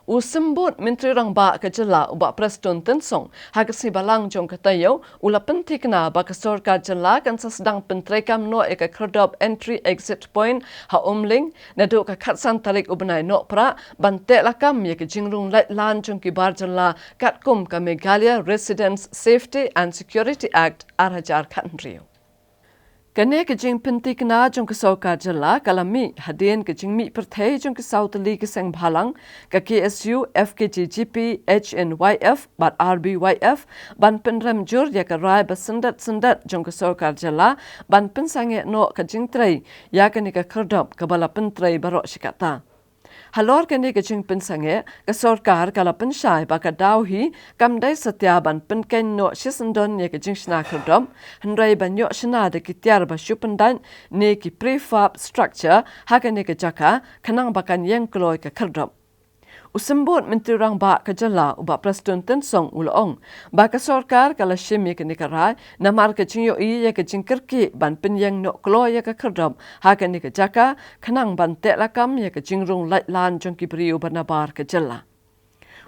Usembut Menteri Rangba Kejela ubak Preston Tensong hagasi balang jong katayo ula pentikna baka Sorkar jela kan sedang Pyntreikam no eka Khyrdop entry exit point ha Umling naduh ka khatsan tarik ubnai Nohprah bantek lakam ye ke jingrung lait lan jong kibar jela katkum ka Meghalaya Residents Safety and Security Act arhajar khanrio. Kene kejing pentik na jong ke Sorkar jela kalami hadien kejing mi perthai jong ke Sautali ke seng bhalang ke KSU FKGGP HNYF bat RBYF ban penrem jur ya ke rai basendat jong ke Sorkar jela ban pensange no kejing trai ya ke ni ke Khyrdop ke bala pentrai barok shikata. Halor kini kecing pensange ke Sorkar kala pensyai baka dauhi kamdai setiaban penken no sisendon ye kecing shna Khyrdop hendrai banyo shna de kitiar ba syupendan ne ki prefab structure hakane ke jaka kanang bakan yang kloy ke Khyrdop. Usembut Menteri Rangba Kejela ubak Preston Tensong ulong baka Sorkar kala shim ye ke nikarai namar kecing yo ye kecing kerki ban penyang no kloy ye ke Khyrdop hakane ke jaka kanang ban tek lakam ye kecing rung lait lan jong ki beriu banabar Kejela.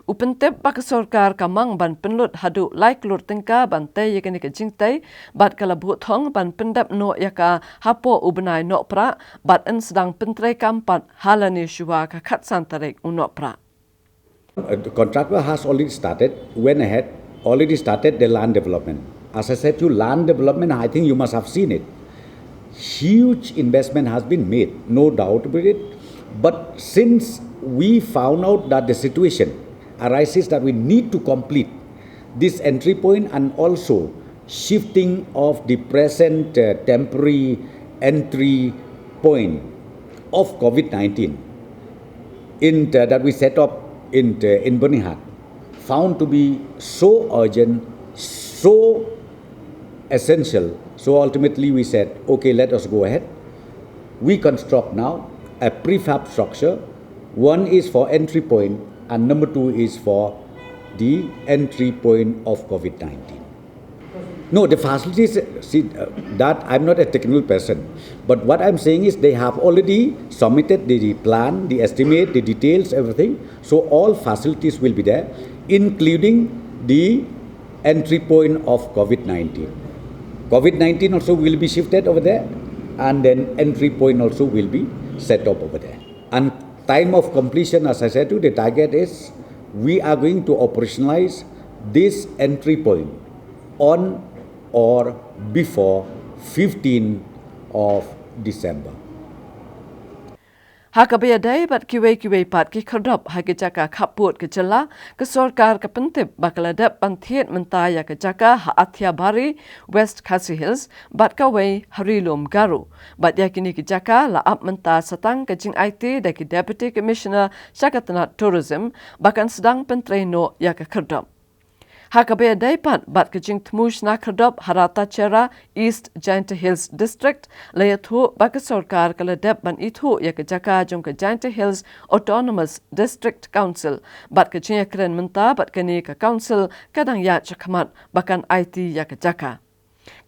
Upentep baka Sorkar kamang ban penlut hadu like lur tengka bantai ye kene kecing tai bat kala Buhthong ban pendap no yaka hapo ubnai Nohprah bat en sedang Pyntreikam pat halani syua ka khatsan tarik Nohprah. The contractor has already started the land development. As I said to you, land development, I think you must have seen it. Huge investment has been made, no doubt about it. But since we found out that the situation arises that we need to complete this entry point and also shifting of the present temporary entry point of COVID-19 that we set up in Birmingham, found to be so urgent, so essential. So ultimately we said, okay, let us go ahead. We construct now a prefab structure. One is for entry point and number two is for the entry point of COVID-19. No, the facilities, that I'm not a technical person, but what I'm saying is they have already submitted the plan, the estimate, the details, everything. So all facilities will be there, including the entry point of COVID-19. COVID-19 also will be shifted over there, and then entry point also will be set up over there. And time of completion, as I said to you, the target is we are going to operationalize this entry point on or before 15th of December. Hakabaya day bat kiwe pat ki Khyrdop hagi jaka kaput ke jela ke Sorkar ke pentip bakaladap panthiet mentaya ke jaka ha Athia Bari West Khasi Hills bat kawai Harilum Garu bat yakini ke jaka la ap menta satang ke jing IT da ki Deputy Commissioner Syakatanat Tourism bakan sedang pentreno ya ke Khyrdop. Hakabaya daipat bat kejing tmush na Khyrdop harata cera East Giant Hills District layathu baka Sorkar kaladep ban ithu ya ke jaka jong ke Giant Hills Autonomous District Council bat kejing keren menta bat kini ke council kadang ya chakmat bakan IT ya ke jaka.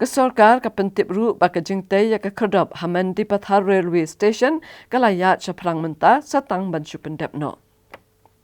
Ke Sorkar ke pentip ru baka jing te ya ke Khyrdop haman di Pathar Railway Station kalaya chaprang menta satang ban syupendep no.